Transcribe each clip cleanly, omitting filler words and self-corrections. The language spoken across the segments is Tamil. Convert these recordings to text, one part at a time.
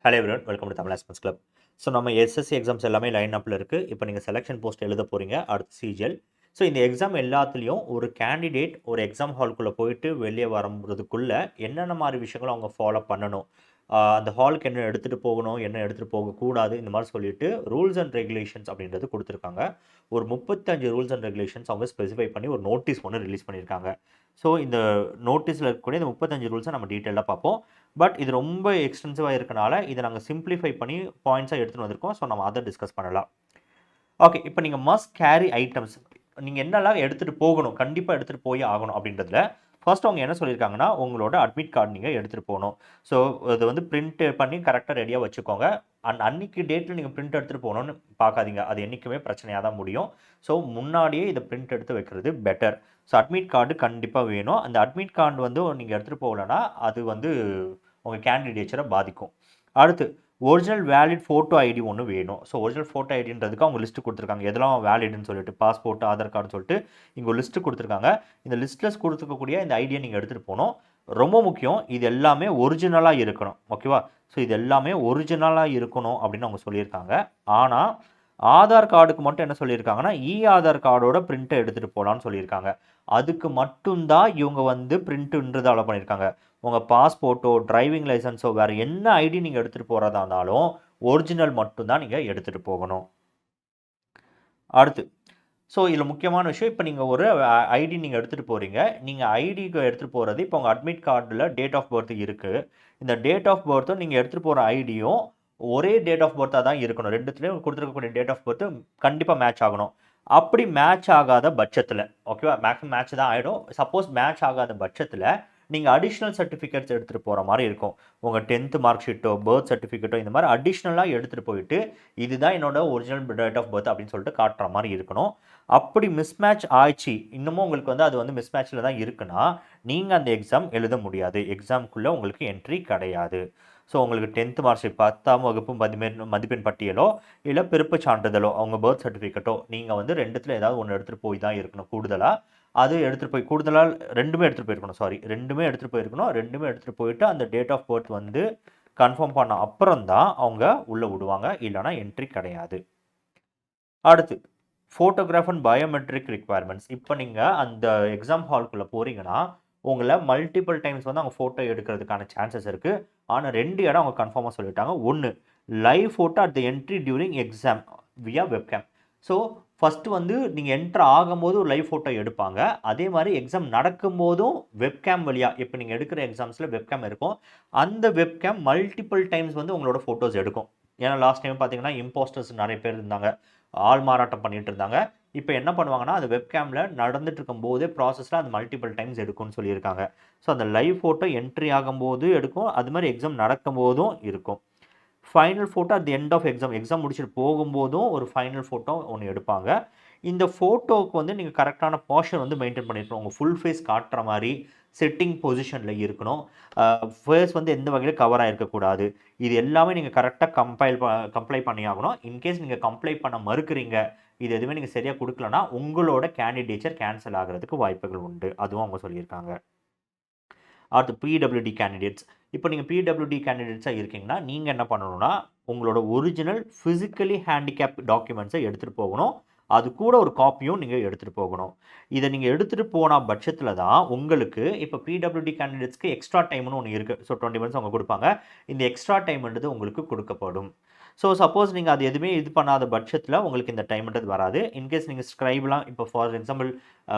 Hello everyone, welcome to Tamil aspects club. So நம்ம எஸ்எஸ்சி எக்ஸாம்ஸ் எல்லாமே லைன் அப்பில் இருக்குது. இப்போ நீங்கள் செலெக்ஷன் போஸ்ட் எழுத போகிறீங்க, அடுத்து சிஜிஎல். ஸோ இந்த எக்ஸாம் எல்லாத்துலேயும் ஒரு கேண்டிடேட் ஒரு எக்ஸாம் ஹால்குள்ளே போயிட்டு வெளியே வரும்போதுக்குள்ளே என்னென்ன மாதிரி விஷயங்களும் அவங்க ஃபாலோ பண்ணணும், அந்த ஹாலுக்கு என்ன எடுத்துகிட்டு போகணும், என்ன எடுத்துகிட்டு போகக்கூடாது, இந்த மாதிரி சொல்லிட்டு ரூல்ஸ் அண்ட் ரெகுலேஷன்ஸ் அப்படின்றது கொடுத்துருக்காங்க. ஒரு 35 ரூல்ஸ் அண்ட் ரெகுலேஷன்ஸ் அவங்க ஸ்பெசிஃபை பண்ணி ஒரு நோட்டீஸ் ஒன்று ரிலீஸ் பண்ணியிருக்காங்க. ஸோ இந்த நோட்டீஸில் இருக்கக்கூடிய இந்த 35 ரூல்ஸை நம்ம டீட்டெயிலாக பார்ப்போம். பட் இது ரொம்ப எக்ஸ்டென்சிவாக இருக்கனால இதை நாங்கள் சிம்பிளிஃபை பண்ணி பாயிண்ட்ஸாக எடுத்துகிட்டு வந்திருக்கோம். ஸோ நம்ம அதை டிஸ்கஸ் பண்ணலாம். ஓகே, இப்போ நீங்கள் மஸ்ட் கேரி ஐட்டம்ஸ், நீங்கள் என்னெல்லாம் எடுத்துகிட்டு போகணும், கண்டிப்பாக எடுத்துகிட்டு போய் ஆகணும் அப்படின்றதுல ஃபர்ஸ்ட் அவங்க என்ன சொல்லியிருக்காங்கன்னா, உங்களோட அட்மிட் கார்டு நீங்கள் எடுத்துகிட்டு போகணும். ஸோ அது வந்து பிரிண்ட் பண்ணி கரெக்டாக ரெடியாக வச்சுக்கோங்க. அன்னைக்கு டேட்டில் நீங்கள் பிரிண்ட் எடுத்துகிட்டு போகணுன்னு பார்க்காதீங்க, அது என்றைக்குமே பிரச்சனையாக தான் முடியும். ஸோ முன்னாடியே இதை பிரிண்ட் எடுத்து வைக்கிறது பெட்டர். ஸோ அட்மிட் கார்டு கண்டிப்பாக வேணும். அந்த அட்மிட் கார்டு வந்து நீங்கள் எடுத்துகிட்டு போகலன்னா அது வந்து உங்கள் கேண்டிடேச்சரை பாதிக்கும். அடுத்து ஒரிஜினல் வேலிட் ஃபோட்டோ ஐடி ஒன்று வேணும். ஸோ ஒரிஜினல் ஃபோட்டோ ஐடின்றதுக்கு அவங்க லிஸ்ட்டு கொடுத்துருக்காங்க, எதெல்லாம் வேலிடுன்னு சொல்லிட்டு பாஸ்போர்ட், ஆதார் கார்டுன்னு சொல்லிட்டு இங்கே ஒரு லிஸ்ட்டு கொடுத்துருக்காங்க. இந்த லிஸ்ட்டில் கொடுத்துருக்கக்கூடிய இந்த ஐடியை நீங்கள் எடுத்துகிட்டு போகணும். ரொம்ப முக்கியம், இது எல்லாமே ஒரிஜினலாக இருக்கணும். ஓகேவா? ஸோ இது எல்லாமே ஒரிஜினலாக இருக்கணும் அப்படின்னு அவங்க சொல்லியிருக்காங்க. ஆனால் ஆதார் கார்டுக்கு மட்டும் என்ன சொல்லியிருக்காங்கன்னா, ஆதார் கார்டோட பிரிண்ட்டை எடுத்துகிட்டு போகலான்னு சொல்லியிருக்காங்க. அதுக்கு மட்டும்தான் இவங்க வந்து பிரிண்ட்டுன்றது அலோ பண்ணியிருக்காங்க. உங்கள் பாஸ்போர்ட்டோ, டிரைவிங் லைசன்ஸோ, வேறு என்ன ஐடி நீங்கள் எடுத்துகிட்டு போகிறதா இருந்தாலும் ஒரிஜினல் மட்டும்தான் நீங்கள் எடுத்துகிட்டு போகணும். அடுத்து ஸோ இதில் முக்கியமான விஷயம், இப்போ நீங்கள் ஒரு ஐடி நீங்கள் எடுத்துகிட்டு போகிறீங்க. நீங்கள் ஐடிக்கு எடுத்துகிட்டு போகிறது, இப்போ உங்கள் அட்மிட் கார்டில் டேட் ஆஃப் பர்த் இருக்குது. இந்த டேட் ஆஃப் பர்த்தும் நீங்கள் எடுத்துகிட்டு போகிற ஐடியும் ஒரே டேட் ஆஃப் பர்த்தாக தான் இருக்கணும். ரெண்டுத்துலேயும் கொடுத்துருக்கக்கூடிய டேட் ஆஃப் பர்த்து கண்டிப்பாக மேட்ச் ஆகணும். அப்படி மேட்ச் ஆகாத பட்சத்தில், ஓகேவா, மேக்ஸிமம் மேட்ச் தான் ஆகிடும். சப்போஸ் மேட்ச் ஆகாத பட்சத்தில் நீங்கள் அடிஷ்னல் சர்டிஃபிகேட்ஸ் எடுத்துகிட்டு போகிற மாதிரி இருக்கும். உங்கள் 10th மார்க் ஷீட்டோ, பர்த் சர்டிஃபிகேட்டோ, இந்த மாதிரி அடிஷ்னலாக எடுத்துகிட்டு போயிட்டு இதுதான் என்னோட ஒரிஜினல் டேட் ஆஃப் பர்த் அப்படின்னு சொல்லிட்டு காட்டுற மாதிரி இருக்கணும். அப்படி மிஸ்மேட்ச் ஆயிடுச்சு, இன்னமும் உங்களுக்கு வந்து அது வந்து மிஸ்மேட்சில் தான் இருக்குன்னா நீங்கள் அந்த எக்ஸாம் எழுத முடியாது. எக்ஸாமுக்குள்ளே உங்களுக்கு என்ட்ரி கிடையாது. ஸோ உங்களுக்கு 10th மார்க் ஷீட், 10ஆம் வகுப்பு மதிப்பெண் பட்டியலோ இல்லை பிறப்பு சான்றிதழோ, அவங்க பர்த் சர்டிஃபிகேட்டோ, நீங்கள் வந்து ரெண்டுத்தில் ஏதாவது ஒன்று எடுத்துகிட்டு போய் தான் இருக்கணும். கூடுதலாக அது எடுத்துகிட்டு போய், கூடுதலாக ரெண்டுமே எடுத்துகிட்டு போயிருக்கணும். ரெண்டுமே எடுத்துகிட்டு போயிருக்கணும். ரெண்டுமே எடுத்துகிட்டு போயிட்டு அந்த டேட் ஆஃப் பர்த் வந்து கன்ஃபார்ம் பண்ண அப்புறம் தான் அவங்க உள்ளே விடுவாங்க, இல்லைனா என்ட்ரி கிடையாது. அடுத்து ஃபோட்டோகிராஃப் அண்ட் பயோமெட்ரிக் ரிக்வயர்மெண்ட்ஸ். இப்போ நீங்கள் அந்த எக்ஸாம் ஹால்குள்ளே போகிறீங்கன்னா உங்களை மல்டிபிள் டைம்ஸ் வந்து அவங்க ஃபோட்டோ எடுக்கிறதுக்கான சான்சஸ் இருக்குது. ஆனால் 2 இடம் அவங்க கன்ஃபார்மாக சொல்லிட்டாங்க. ஒன்று, live photo at the entry during exam வியா வெப்கேம். ஸோ ஃபஸ்ட்டு வந்து நீங்கள் என்ட்ரு ஆகும்போது ஒரு லைவ் ஃபோட்டோ எடுப்பாங்க. அதே மாதிரி எக்ஸாம் நடக்கும்போதும் வெப்கேம் வழியாக, இப்போ நீங்கள் எடுக்கிற எக்ஸாம்ஸில் வெப்கேம் இருக்கும். அந்த வெப்கேம் மல்டிபிள் டைம்ஸ் வந்து உங்களோட ஃபோட்டோஸ் எடுக்கும். ஏன்னா லாஸ்ட் டைம் பார்த்தீங்கன்னா இம்போஸ்டர்ஸ் நிறைய பேர் இருந்தாங்க, ஆள் மாறாட்டம் பண்ணிட்டு இருந்தாங்க. இப்போ என்ன பண்ணுவாங்கன்னா, அது வெப்கேமில் நடந்துட்டு இருக்கும்போதே ப்ராசஸில் அது மல்டிபிள் டைம்ஸ் எடுக்கும்னு சொல்லியிருக்காங்க. ஸோ அந்த லைவ் ஃபோட்டோ என்ட்ரி ஆகும்போது எடுக்கும், அது மாதிரி எக்ஸாம் நடக்கும்போதும் இருக்கும். Final photo at the end of exam, exam முடிச்சுட்டு போகும்போதும் ஒரு ஃபைனல் ஃபோட்டோ ஒன்று எடுப்பாங்க. இந்த ஃபோட்டோவுக்கு வந்து நீங்கள் கரெக்டான போஸ்டர் வந்து மெயின்டைன் பண்ணியிருக்கணும். உங்கள் ஃபுல் ஃபேஸ் காட்டுற மாதிரி சிட்டிங் பொசிஷனில் இருக்கணும். ஃபேஸ் வந்து எந்த வகையில் கவர் ஆகிருக்கக்கூடாது. இது எல்லாமே நீங்கள் கரெக்டாக கம்ப்ளை பண்ணி ஆகணும். இன்கேஸ் நீங்கள் கம்ப்ளை பண்ண மறுக்கிறீங்க, இது எதுவுமே நீங்கள் சரியாக கொடுக்கலனா உங்களோட கேண்டிடேச்சர் கேன்சல் ஆகிறதுக்கு வாய்ப்புகள் உண்டு. அதுவும் அவங்க சொல்லியிருக்காங்க. அடுத்து பிடபிள்யூடி கேண்டிடேட்ஸ். இப்போ நீங்கள் பிடபிள்யூடி கேண்டிடேட்ஸாக இருக்கீங்கன்னா நீங்கள் என்ன பண்ணணும்னா, உங்களோட ஒரிஜினல் ஃபிசிக்கலி ஹேண்டிகேப் டாக்குமெண்ட்ஸை எடுத்துகிட்டு போகணும். அது கூட ஒரு காப்பியும் நீங்கள் எடுத்துகிட்டு போகணும். இதை நீங்கள் எடுத்துகிட்டு போன பட்சத்தில் தான் உங்களுக்கு இப்போ பிடபிள்யூடி கேண்டிடேட்ஸ்க்கு எக்ஸ்ட்ரா டைம்னு ஒன்று இருக்குது. ஸோ 20 மினிட்ஸ் அவங்க கொடுப்பாங்க. இந்த எக்ஸ்ட்ரா டைம்ன்றது உங்களுக்கு கொடுக்கப்படும். ஸோ சப்போஸ் நீங்கள் அது எதுவுமே இது பண்ணாத பட்சத்தில் உங்களுக்கு இந்த டைம்ன்றது வராது. இன்கேஸ் நீங்கள் ஸ்க்ரைப்லாம், இப்போ ஃபார் எக்ஸாம்பிள்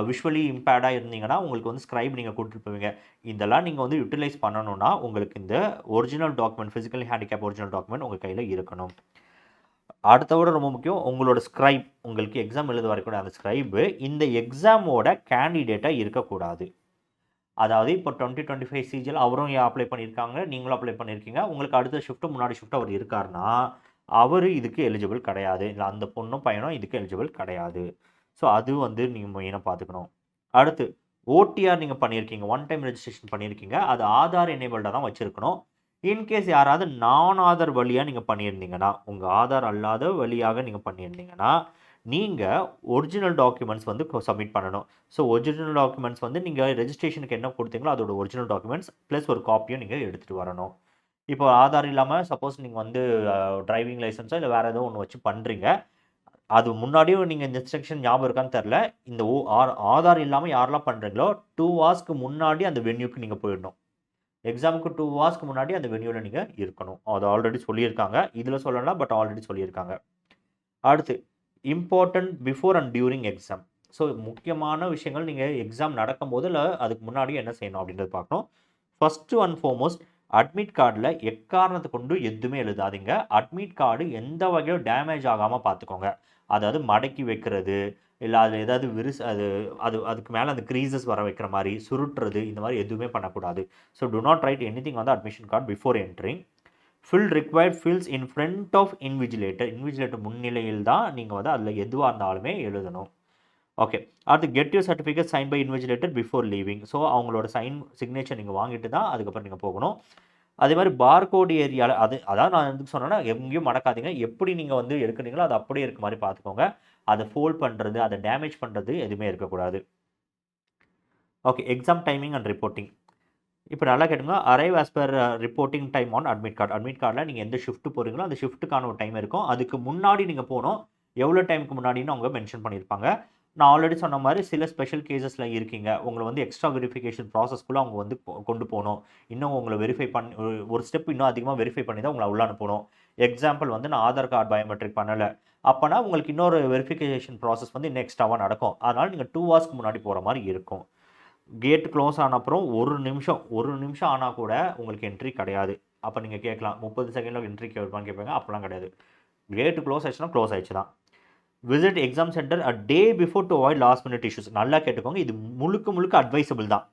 விஷுவலி இம்பேர்டாக இருந்தீங்கன்னா உங்களுக்கு வந்து ஸ்க்ரைப் நீங்கள் கூட்டிட்டு போவீங்க. இதெல்லாம் நீங்கள் வந்து யூட்டிலைஸ் பண்ணணும்னா உங்களுக்கு இந்த original document, physically handicap original document உங்கள் கையில் இருக்கணும். அடுத்த விட ரொம்ப முக்கியம், உங்களோட ஸ்க்ரைப், உங்களுக்கு எக்ஸாம் எழுத வரக்கூடிய அந்த ஸ்க்ரைபு இந்த எக்ஸாமோட கேண்டிடேட்டாக இருக்கக்கூடாது. அதாவது இப்போ 2025 சிஜிஎல் அவரும் அப்ளை பண்ணியிருக்காங்க, நீங்களும் அப்ளை பண்ணியிருக்கீங்க. உங்களுக்கு அடுத்த ஷிஃப்ட்டு முன்னாடி ஷிஃப்ட் அவர் இருக்காருன்னா அவர் இதுக்கு எலிஜிபிள் கிடையாது. இல்லை அந்த பொண்ணும் பையனும் இதுக்கு எலிஜிபிள் கிடையாது. ஸோ அது வந்து நீங்கள் மெயினாக பார்த்துக்கணும். அடுத்து ஓடிஆர் நீங்கள் பண்ணியிருக்கீங்க, ஒன் டைம் ரெஜிஸ்ட்ரேஷன் பண்ணியிருக்கீங்க, அது ஆதார் எனேபிள்டாக தான் வச்சுருக்கணும். இன்கேஸ் யாராவது நான் ஆதார் வழியாக நீங்கள் பண்ணியிருந்தீங்கன்னா, உங்கள் ஆதார் அல்லாத வழியாக நீங்கள் பண்ணியிருந்தீங்கன்னா நீங்கள் ஒரிஜினல் டாக்குமெண்ட்ஸ் வந்து சப்மிட் பண்ணணும். ஸோ ஒரிஜினல் டாக்குமெண்ட்ஸ் வந்து நீங்கள் ரெஜிஸ்ட்ரேஷனுக்கு என்ன கொடுத்தீங்களோ அதோட ஒரிஜினல் டாக்குமெண்ட்ஸ் ப்ளஸ் ஒரு காப்பியும் நீங்கள் எடுத்துகிட்டு வரணும். இப்போ ஆதார் இல்லாமல் சப்போஸ் நீங்கள் வந்து டிரைவிங் லைசன்ஸோ இல்லை வேறு ஏதோ ஒன்று வச்சு பண்ணுறீங்க. அது முன்னாடியும் நீங்கள் இந்த இன்ஸ்ட்ரக்ஷன் ஞாபகம் இருக்கான்னு தெரில. இந்த ஆதார் இல்லாமல் யாரெல்லாம் பண்ணுறீங்களோ 2 ஹார்ஸ்க்கு முன்னாடி அந்த வென்யூக்கு நீங்கள் போயிடணும். எக்ஸாமுக்கு 2 ஹார்ஸ்க்கு முன்னாடி அந்த வென்யூவில் நீங்கள் இருக்கணும். அது ஆல்ரெடி சொல்லியிருக்காங்க. இதில் சொல்லலாம், பட் ஆல்ரெடி சொல்லியிருக்காங்க. அடுத்து important before and during exam. So முக்கியமான விஷயங்கள் நீங்கள் எக்ஸாம் நடக்கும்போது இல்லை அதுக்கு முன்னாடி என்ன செய்யணும் அப்படின்றது பார்க்கணும். ஃபஸ்ட்டு அண்ட் ஃபார்மோஸ்ட் அட்மிட் கார்டில் எக்காரணத்தை கொண்டு எதுவுமே எழுதாதீங்க. அட்மிட் கார்டு எந்த வகையும் டேமேஜ் ஆகாமல் பார்த்துக்கோங்க. அதாவது மடக்கி வைக்கிறது, இல்லை அதில் ஏதாவது அது அது அதுக்கு மேலே அந்த க்ரீசஸ் வர வைக்கிற மாதிரி சுருட்டுறது, இந்த மாதிரி எதுவுமே பண்ணக்கூடாது. So do not write anything on the admission card before entering. Fill required fields in front of invigilator. Invigilator முன்னிலையில் தான் நீங்கள் வந்து அதில் எதுவாக இருந்தாலுமே எழுதணும். ஓகே. அடுத்து get your certificate sign by invigilator before leaving. So அவங்களோட சிக்னேச்சர் நீங்கள் வாங்கிட்டு தான் அதுக்கப்புறம் நீங்கள் போகணும். அதே மாதிரி பார்கோடு ஏரியாவில் அதான் நான் எதுக்கு சொன்னேன்னா, எங்கேயும் மறக்காதீங்க. எப்படி நீங்கள் வந்து எடுக்கிறீங்களோ அது அப்படியே இருக்க மாதிரி பார்த்துக்கோங்க. அதை ஃபோல்ட் பண்ணுறது, அதை டேமேஜ் பண்ணுறது எதுவுமே இருக்கக்கூடாது. Okay. Exam timing and reporting. இப்போ நல்லா கேட்டுங்க. Arrive as per reporting time on admit card. Admit கார்டில் நீங்கள் எந்த ஷிஃப்ட் போகிறீங்களோ அந்த ஷிஃப்ட்டுக்கான ஒரு டைம் இருக்கும். அதுக்கு முன்னாடி நீங்கள் போகணும். எவ்வளோ டைமுக்கு முன்னாடின்னு அவங்க மென்ஷன் பண்ணியிருப்பாங்க. நான் ஆல்ரெடி சொன்ன மாதிரி சில ஸ்பெஷல் கேசஸில் இருக்கீங்க. உங்களை வந்து எக்ஸ்ட்ரா வெரிஃபிகேஷன் ப்ராசஸ்க்குள்ளே அவங்க வந்து கொண்டு போகணும். இன்னும் உங்களை வெரிஃபை பண்ணி ஒரு ஸ்டெப் இன்னும் அதிகமாக வெரிஃபை பண்ணி தான் உங்களை உள்ள அனுப்பணும். எக்ஸாம்பிள் வந்து நான் ஆதார் கார்டு பயோமெட்ரிக் பண்ணலை அப்போனா உங்களுக்கு இன்னொரு வெரிஃபிகேஷன் ப்ராசஸ் வந்து இன்னும் எக்ஸ்ட்ராவாக நடக்கும். அதனால் நீங்கள் 2 ஹவர்ஸ்க்கு முன்னாடி போகிற மாதிரி இருக்கும். கேட் க்ளோஸ் ஆன அப்புறம் ஒரு நிமிஷம் ஆனால் கூட உங்களுக்கு என்ட்ரி கிடையாது. அப்போ நீங்கள் கேட்கலாம் 30 செகண்டில் என்ட்ரி கேட்பான்னு கேட்பாங்க. அப்போலாம் கிடையாது. கேட்டு க்ளோஸ் ஆயிடுச்சுன்னா க்ளோஸ் ஆயிடுச்சு தான். Visit exam centre a day before to avoid last minute issues. நல்லா கேட்டுக்கோங்க. இது முழுக்க அட்வைசபிள் தான்.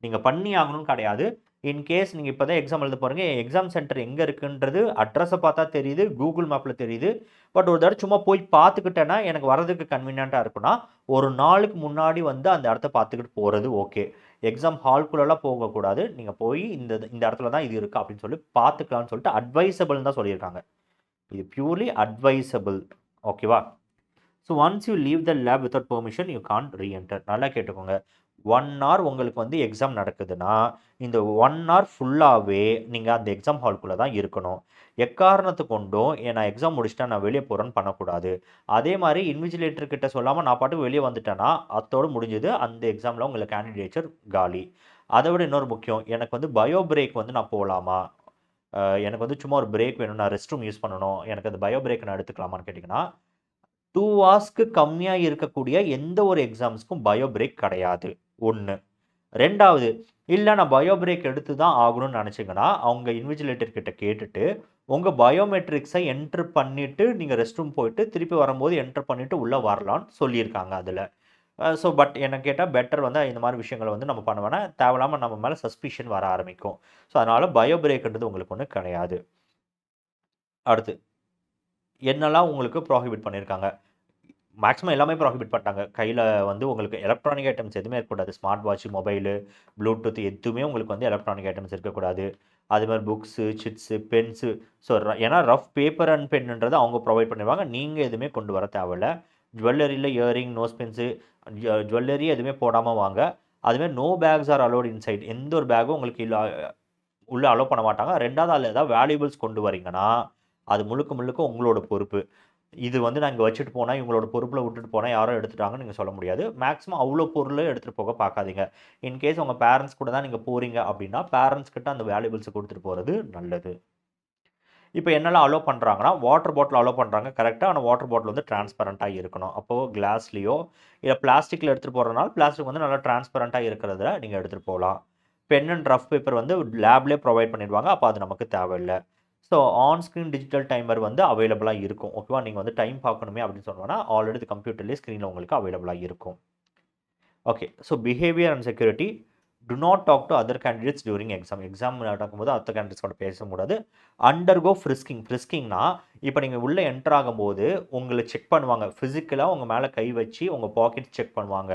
நீங்கள் பண்ணி ஆகணும்னு கிடையாது. இன்கேஸ் நீங்கள் இப்போ தான் எக்ஸாம் எழுத போகிறீங்க, எக்ஸாம் சென்டர் எங்கே இருக்குன்றது அட்ரஸை பார்த்தா தெரியுது, கூகுள் மேப்பில் தெரியுது. பட் ஒரு தடவை சும்மா போய் பார்த்துக்கிட்டேன்னா எனக்கு வரதுக்கு கன்வீனியண்ட்டாக இருக்குன்னா ஒரு நாளுக்கு முன்னாடி வந்து அந்த இடத்த பார்த்துக்கிட்டு போகிறது ஓகே. எக்ஸாம் ஹால்குள்ளெல்லாம் போகக்கூடாது. நீங்கள் போய் இந்த இடத்துல தான் இது இருக்குது அப்படின்னு சொல்லி பார்த்துக்கலாம்னு சொல்லிட்டு அட்வைசபிள் தான் சொல்லியிருக்காங்க. இது பியூர்லி அட்வைசபிள். ஓகேவா? So once you leave the lab without permission you can't re-enter. நல்லா கேட்டுக்கோங்க. 1 hour உங்களுக்கு வந்து எக்ஸாம் நடக்குதுன்னா இந்த 1 hour ஃபுல்லாகவே நீங்கள் அந்த எக்ஸாம் ஹால்குள்ளே தான் இருக்கணும். எக்காரணத்தை கொண்டும் நான் எக்ஸாம் முடிச்சுட்டா நான் வெளியே போகிறேன்னு பண்ணக்கூடாது. அதே மாதிரி இன்விஜிலேட்டர் கிட்ட சொல்லாமல் நான் பாட்டுக்கு வெளியே வந்துட்டேன்னா அத்தோடு முடிஞ்சது. அந்த எக்ஸாமில் உங்களுக்கு கேண்டிடேச்சர் காலி. அதை விட இன்னொரு முக்கியம், எனக்கு வந்து பயோ பிரேக் வந்து நான் போகலாமா, எனக்கு வந்து சும்மா ஒரு பிரேக் வேணும், நான் ரெஸ்ட் ரூம் யூஸ் பண்ணணும், எனக்கு அந்த பயோ பிரேக் நான் எடுத்துக்கலாமான்னு கேட்டிங்கன்னா 2 ஹவர்ஸ்க்கு கம்மியாக இருக்கக்கூடிய எந்த ஒரு எக்ஸாம்ஸ்க்கும் பயோ பிரேக் கிடையாது. 1. 2வது, இல்லை நான் பயோ பிரேக் எடுத்து தான் ஆகணும்னு நினச்சிங்கன்னா அவங்க இன்விஜிலேட்டர் கிட்ட கேட்டுட்டு உங்கள் பயோமெட்ரிக்ஸை என்ட்ரு பண்ணிவிட்டு நீங்கள் ரெஸ்ட் ரூம் போயிட்டு திருப்பி வரும்போது என்ட்ரு பண்ணிவிட்டு உள்ளே வரலான்னு சொல்லியிருக்காங்க அதில். ஸோ பட் என்ன கேட்டால் பெட்டர் வந்து இந்த மாதிரி விஷயங்களை வந்து நம்ம பண்ண வேணாம். தேவையில்லாமல் நம்ம மேலே சஸ்பிஷன் வர ஆரம்பிக்கும். ஸோ அதனால் பயோ பிரேக்ன்றது உங்களுக்கு ஒன்றும் கிடையாது. அடுத்து என்னெல்லாம் உங்களுக்கு ப்ராஹிபிட் பண்ணியிருக்காங்க? மேக்ஸிமம் எல்லாமே ப்ராஹிபிட் பண்ணிட்டாங்க. கையில் வந்து உங்களுக்கு எலக்ட்ரானிக் ஐட்டம்ஸ் எதுவுமே இருக்கக்கூடாது. ஸ்மார்ட் வாட்ச், மொபைலு, ப்ளூடூத் எதுவுமே உங்களுக்கு வந்து எலக்ட்ரானிக் ஐட்டம்ஸ் இருக்கக்கூடாது. அதுமாதிரி புக்ஸு, சிட்ஸு, பென்ஸு. ஸோ ஏன்னா ரஃப் பேப்பர் அண்ட் பென்ன்றது அவங்க ப்ரொவைட் பண்ணிடுவாங்க. நீங்கள் எதுவுமே கொண்டு வர தேவையில்ல. ஜுவல்லரியில் இயரிங், நோஸ் பென்ஸு, ஜுவல்லரி எதுவுமே போடாமல் வாங்க. அதுமாதிரி no bags are allowed inside. எந்த ஒரு பேக்கும் உங்களுக்கு உள்ளே அலோவ் பண்ண மாட்டாங்க. 2வது அதில் ஏதாவது வேல்யூபிள்ஸ் கொண்டு வரீங்கன்னா அது முழுக்க உங்களோட பொறுப்பு. இது வந்து நான் இங்கே வச்சுட்டு போனால் இவங்களோட பொறுப்பில் விட்டுட்டு போனால் யாரோ எடுத்துட்டாங்கன்னு நீங்கள் சொல்ல முடியாது. மேக்ஸிமம் அவ்வளோ பொருள் எடுத்துகிட்டு போக பார்க்காதீங்க. இன்கேஸ் உங்கள் பேரண்ட்ஸ் கூட தான் நீங்கள் போகிறீங்க அப்படின்னா பேரண்ட்ஸ் கிட்ட அந்த வேல்யூபிள்ஸை கொடுத்துட்டு போகிறது நல்லது. இப்போ என்னெல்லாம் அலோவ் பண்ணுறாங்கன்னா வாட்டர் பாட்டில் அலோவ் பண்ணுறாங்க கரெக்டாக. ஆனால் வாட்டர் பாட்டில் வந்து டிரான்ஸ்பரண்ட்டாக இருக்கணும். அப்போது கிளாஸ்லேயோ இல்லை பிளாஸ்டிக்கில் எடுத்துகிட்டு போகிறதுனால பிளாஸ்டிக் வந்து நல்லா டிரான்ஸ்பரண்ட்டாக இருக்கிறத நீங்கள் எடுத்துகிட்டு போகலாம். பென் அண்ட் ரஃப் பேப்பர் வந்து லேப்லேயே ப்ரொவைட் பண்ணிடுவாங்க. அப்போ அது நமக்கு தேவையில்லை. ஸோ ஆன்ஸ்க்ரீன் டிஜிட்டல் டைமர் வந்து அவைலபிளாக இருக்கும். ஓகேவா? நீங்கள் வந்து டைம் பார்க்கணுமே அப்படின்னு சொன்னோன்னா ஆல்ரெடி இது கம்ப்யூட்டர்லேயே ஸ்க்ரீனில் உங்களுக்கு அவைலபிளாக இருக்கும். Okay. So behaviour and security. Do not talk to other candidates during exam நடக்கும்போது அதர் கேண்டிடேட்ஸோட பேசக்கூடாது. அண்டர்கோ ஃப்ரிஸ்கிங்னா இப்போ நீங்கள் உள்ளே என்டர் ஆகும்போது உங்களை செக் பண்ணுவாங்க. ஃபிசிக்கலாக உங்கள் மேலே கை வச்சு உங்கள் பாக்கெட் செக் பண்ணுவாங்க.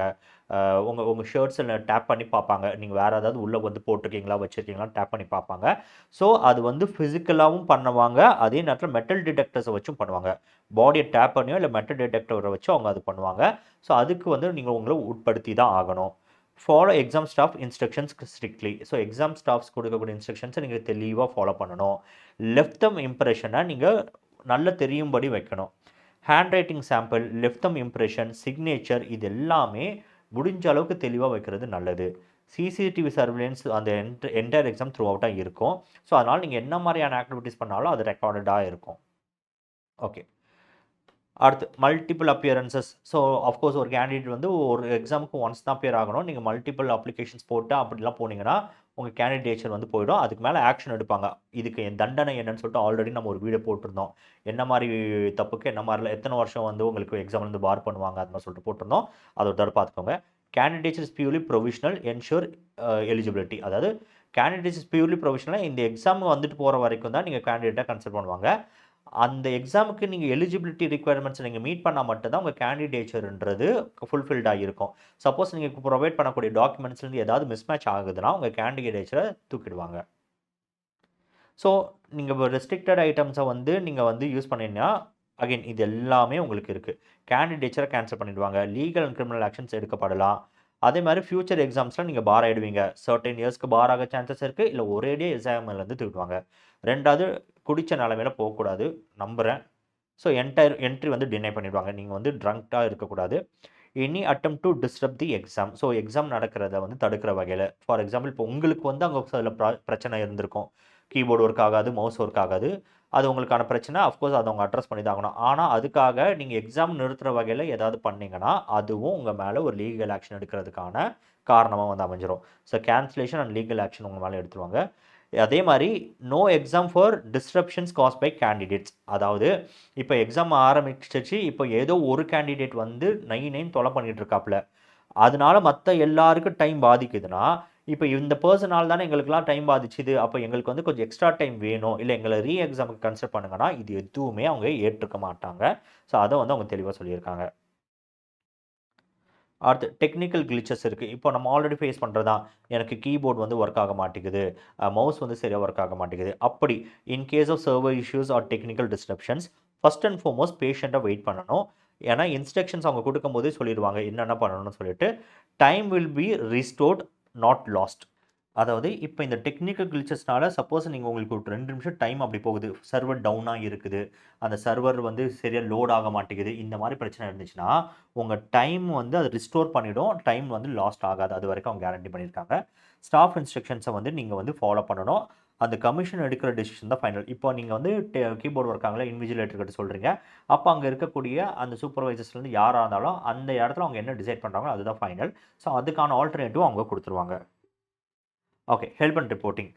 உங்கள் ஷர்ட்ஸில் டேப் பண்ணி பார்ப்பாங்க. நீங்கள் வேறு ஏதாவது உள்ளே வந்து போட்டிருக்கீங்களா வச்சுருக்கீங்களா டேப் பண்ணி பார்ப்பாங்க. ஸோ அது வந்து ஃபிசிக்கலாகவும் பண்ணுவாங்க. அதே நேரத்தில் மெட்டல் டிடெக்டர்ஸை வச்சும் பண்ணுவாங்க. பாடியை டேப் பண்ணியோ இல்லை மெட்டல் டிடெக்டரை வச்சு அவங்க அது பண்ணுவாங்க. ஸோ அதுக்கு வந்து நீங்கள் உங்களை உட்படுத்தி தான் ஆகணும். Follow exam staff instructions strictly. So exam staffs கொடுக்கக்கூடிய இன்ஸ்ட்ரக்ஷன்ஸை நீங்கள் தெளிவாக ஃபாலோ பண்ணணும். லெஃப்ட் தம் இம்ப்ரெஷனை நீங்கள் நல்லா தெரியும்படி வைக்கணும். ஹேண்ட் ரைட்டிங் சாம்பிள், லெஃப்ட் தம் இம்ப்ரெஷன், சிக்னேச்சர் இது எல்லாமே முடிஞ்ச அளவுக்கு தெளிவாக வைக்கிறது நல்லது. சிசிடிவி சர்வேலன்ஸ் அந்த என்டையர் எக்ஸாம் த்ரூ அவுட்டாக இருக்கும். ஸோ அதனால் நீங்கள் என்ன மாதிரியான ஆக்டிவிட்டீஸ் பண்ணாலும் அது ரெக்கார்டடாக இருக்கும். ஓகே, அடுத்து மல்டிபிள் அப்பியரன்சஸ். ஸோ அஃப்கோர்ஸ் ஒரு கேண்டிடேட் வந்து ஒரு எக்ஸாமுக்கு ஒன்ஸ் தான் அப்பியர் ஆகணும். நீங்கள் மல்டிபிள் அப்ளிகேஷன்ஸ் போட்டு அப்படிலாம் போனீங்கன்னா உங்கள் கேண்டிடேச்சர் வந்து போயிடும். அதுக்கு மேலே ஆக்ஷன் எடுப்பாங்க. இதுக்கு என் தண்டனை என்னன்னு சொல்லிட்டு ஆல்ரெடி நம்ம ஒரு வீடியோ போட்டிருந்தோம். என்ன மாதிரி தப்புக்கு என்ன மாதிரிலாம் எத்தனை வருஷம் வந்து உங்களுக்கு எக்ஸாம் வந்து பார் பண்ணுவாங்க அது மாதிரி சொல்லிட்டு போட்டிருந்தோம். அதை ஒரு தடவை பார்த்துக்கோங்க. Candidature is purely provisional ensure eligibility. அதாவது கேண்டிடேட்ஸ் இஸ் பியூர்லி ப்ரொவிஷனல். இந்த எக்ஸாம் வந்துட்டு போகிற வரைக்கும் தான் நீங்கள் கேண்டிடேட்டாக கன்சிடர் பண்ணுவாங்க. அந்த எக்ஸாமுக்கு நீங்கள் எலிஜிபிலிட்டி ரிக்குவயர்மெண்ட்ஸ் நீங்கள் மீட் பண்ணால் மட்டும்தான் உங்கள் கேண்டிடேச்சர்ன்றது ஃபுல்ஃபில்டாக இருக்கும். சப்போஸ் நீங்கள் ப்ரொவைட் பண்ணக்கூடிய டாக்குமெண்ட்ஸ்லேருந்து ஏதாவது மிஸ்மேட்ச் ஆகுதுன்னா உங்கள் கேண்டிடேச்சரை தூக்கிடுவாங்க. ஸோ நீங்கள் இப்போ ரெஸ்ட்ரிக்டட் ஐட்டம்ஸை வந்து நீங்கள் வந்து யூஸ் பண்ணிங்கன்னா அகைன் இது எல்லாமே உங்களுக்கு இருக்குது. கேண்டிடேச்சரை கேன்சல் பண்ணிடுவாங்க. லீகல் அண்ட் கிரிமினல் ஆக்ஷன்ஸ் எடுக்கப்படலாம். அதே மாதிரி ஃபியூச்சர் எக்ஸாம்ஸில் நீங்கள் பார் ஆகிடுவீங்க. சர்டன் இயர்ஸ்க்கு பார் ஆக சான்சஸ் இருக்குது. இல்லை ஒரேடியே எக்ஸாம்லேருந்து தூக்கிடுவாங்க. ரெண்டாவது குடித்த நிலைமையில் போகக்கூடாது நம்புகிறேன். ஸோ என்ட்ரி வந்து டினை பண்ணிடுவாங்க. நீங்கள் வந்து ட்ரங்காக இருக்கக்கூடாது. Any attempt to disturb the exam. So exam நடக்கிறத வந்து தடுக்கிற வகையில். ஃபார் எக்ஸாம்பிள் இப்போ உங்களுக்கு வந்து அங்கே அதில் பிரச்சனை இருந்திருக்கும். கீபோர்டு ஒர்க் ஆகாது, மவுஸ் ஒர்க் ஆகாது. அது உங்களுக்கான பிரச்சனை. அஃப்கோர்ஸ் அதை அவங்க அட்ரஸ் பண்ணி தான் ஆகணும். ஆனால் அதுக்காக நீங்கள் எக்ஸாம் நிறுத்துகிற வகையில் ஏதாவது பண்ணிங்கன்னா அதுவும் உங்கள் மேலே ஒரு லீகல் ஆக்ஷன் எடுக்கிறதுக்கான காரணமாக வந்து அமைஞ்சிரும். So cancellation and legal action உங்கள் மேலே எடுத்துருவாங்க. அதே மாதிரி no exam for disruptions caused by candidates. அதாவது இப்போ எக்ஸாம் ஆரம்பிச்சிச்சு. இப்போ ஏதோ ஒரு கேண்டிடேட் வந்து நைன் தொலை பண்ணிகிட்டு இருக்காப்புல. அதனால மற்ற எல்லாருக்கும் டைம் பாதிக்குதுன்னா இப்போ இந்த பர்சனால் தானே எங்களுக்குலாம் டைம் பாதிச்சுது. அப்போ எங்களுக்கு வந்து கொஞ்சம் எக்ஸ்ட்ரா டைம் வேணும். இல்லை எங்களை எக்ஸாமுக்கு கன்சிடர் பண்ணுங்கன்னா இது எதுவுமே அவங்க ஏற்றுக்க மாட்டாங்க. ஸோ அதை வந்து அவங்க தெளிவாக சொல்லியிருக்காங்க. அடுத்து டெக்னிக்கல் கிளிச்சஸ் இருக்குது. இப்போ நம்ம ஆல்ரெடி ஃபேஸ் பண்ணுறதா எனக்கு கீபோர்டு வந்து ஒர்க் ஆக மாட்டேங்குது, மவுஸ் வந்து சரியாக ஒர்க் ஆக மாட்டேங்குது. அப்படி in case of server issues or technical disruptions first and foremost பேஷண்ட்டாக வெயிட் பண்ணணும். ஏன்னா இன்ஸ்ட்ரக்ஷன்ஸ் அவங்க கொடுக்கும்போதே சொல்லிடுவாங்க என்னென்ன பண்ணணும்னு சொல்லிட்டு. Time will be restored not lost. அதாவது இப்போ இந்த டெக்னிக்கல் கிளிச்சஸ்னால சப்போஸ் நீங்கள் உங்களுக்கு ஒரு 2 நிமிஷம் டைம் அப்படி போகுது, சர்வர் டவுனாக இருக்குது, அந்த சர்வர் வந்து சரியாக லோட் ஆக மாட்டேங்குது, இந்த மாதிரி பிரச்சனை இருந்துச்சுன்னா உங்கள் டைம் வந்து அது ரிஸ்டோர் பண்ணிவிடும். டைம் வந்து லாஸ்ட் ஆகாது. அது வரைக்கும் அவங்க கேரண்டி பண்ணியிருக்காங்க. ஸ்டாஃப் இன்ஸ்ட்ரக்ஷன்ஸை வந்து நீங்கள் வந்து ஃபாலோ பண்ணணும். அந்த கமிஷன் எடுக்கிற டெசிஷன் தான் ஃபைனல். இப்போ நீங்கள் வந்து கீபோர்டு ஒர்க்காங்களா இன்விஜிலேட்டர் கிட்ட சொல்கிறீங்க. அப்போ அங்கே இருக்கக்கூடிய அந்த சூப்பர்வைசர்ஸ்லேருந்து யாராக இருந்தாலும் அந்த இடத்துல அவங்க என்ன டிசைட் பண்ணுறாங்களோ அதுதான் ஃபைனல். ஸோ அதுக்கான ஆல்டர்னேட்டிவ் அவங்க கொடுத்துருவாங்க. Okay, help and reporting.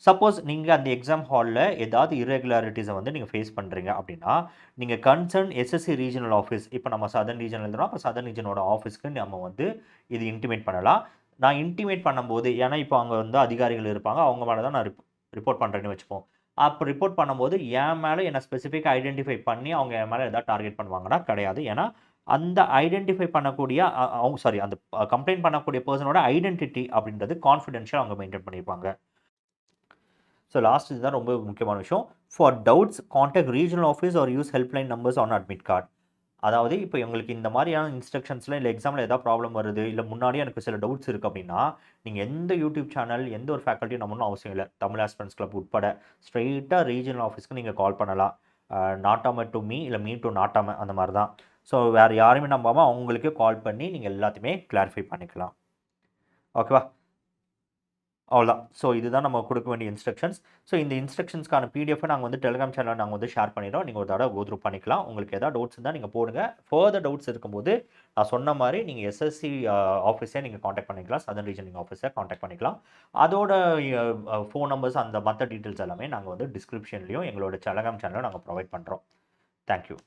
Suppose நீங்கள் அந்த எக்ஸாம் ஹாலில் ஏதாவது இரெகுலாரிட்டிஸை வந்து நீங்கள் ஃபேஸ் பண்ணுறீங்க அப்படின்னா நீங்கள் கன்சர்ன் எஸ்எஸ்சி ரீஜனல் ஆஃபீஸ், இப்போ நம்ம சதர்ன் ரீஜன் எழுதுறோம், அப்போ சதர்ன் ரீஜனோட ஆஃபீஸ்க்கு நம்ம வந்து இது இன்டிமேட் பண்ணலாம். நான் இன்டிமேட் பண்ணும்போது ஏன்னா இப்போ அங்கே வந்து அதிகாரிகள் இருப்பாங்க, அவங்க மேலே தான் நான் ரிப்போர்ட் பண்ணுறேன்னு வச்சுப்போம். அப்போ ரிப்போர்ட் பண்ணும்போது என் மேலே என்னை ஸ்பெசிஃபிக்காக ஐடென்டிஃபை பண்ணி அவங்க என் மேலே எதாவது டார்கெட் பண்ணுவாங்கன்னா கிடையாது. ஏன்னா அந்த ஐடென்டிஃபை பண்ணக்கூடிய அந்த கம்ப்ளைண்ட் பண்ணக்கூடிய பர்சனோட ஐடென்டிட்டி அப்படின்றது கான்ஃபிடென்ஷியல் அவங்க மெயின்டைன் பண்ணியிருப்பாங்க. ஸோ லாஸ்ட் இதுதான் ரொம்ப முக்கியமான விஷயம். For doubts contact regional office R use helpline numbers on admit card. அதாவது இப்போ எங்களுக்கு இந்த மாதிரியான இன்ஸ்ட்ரக்ஷன்ஸில் இல்லை எக்ஸாமில் ஏதாவது ப்ராப்ளம் வருது, இல்லை முன்னாடியே எனக்கு சில டவுட்ஸ் இருக்குது அப்படின்னா நீங்கள் எந்த யூடியூப் சேனல் எந்த ஒரு ஃபேக்கல்ட்டியும் நம்மளும் அவசியம் இல்லை. தமிழ் ஆஸ்பிரண்ட்ஸ் கிளப் உட்பட ஸ்ட்ரெயிட்டாக ரீஜனல் ஆஃபீஸ்க்கு நீங்கள் கால் பண்ணலாம். நாட்டாம டு மீ இல்லை மீ டு நாட்டாம அந்த மாதிரி தான். ஸோ வேறு யாரையுமே நம்பாமல் அவங்களுக்கே கால் பண்ணி நீங்கள் எல்லாத்தையுமே கிளாரிஃபை பண்ணிக்கலாம். ஓகேவா? அவ்வளோதான். ஸோ இதுதான் நம்ம கொடுக்க வேண்டிய இன்ஸ்ட்ரக்ஷன்ஸ். ஸோ இந்த இன்ஸ்ட்ரக்ஷன்ஸ்க்கான பிடிஎஃப் நாங்கள் வந்து டெலிகிராம் சேனலில் நாங்கள் வந்து ஷேர் பண்ணிடுறோம். நீங்கள் ஒரு தடவை கோ த்ரூ பண்ணிக்கலாம். உங்களுக்கு ஏதாவது டவுட்ஸ் இருந்தால் நீங்கள் போடுங்க. ஃபர்தர் டவுட்ஸ் இருக்கும்போது நான் சொன்ன மாதிரி நீங்கள் எஸ்எஸ்சி ஆஃபீஸே நீங்கள் காண்டாக்ட் பண்ணிக்கலாம். சதர்ன் ரீஜனிங் ஆஃபீஸை காண்டாக்ட் பண்ணிக்கலாம். அதோட ஃபோன் நம்பர்ஸ் அந்த மற்ற டீட்டெயில்ஸ் எல்லாமே நாங்கள் வந்து டிஸ்கிரிப்ஷன்லையும் எங்களோட டெலிகிராம் சேனலில் நாங்கள் ப்ரொவைட் பண்ணுறோம். தேங்க்யூ.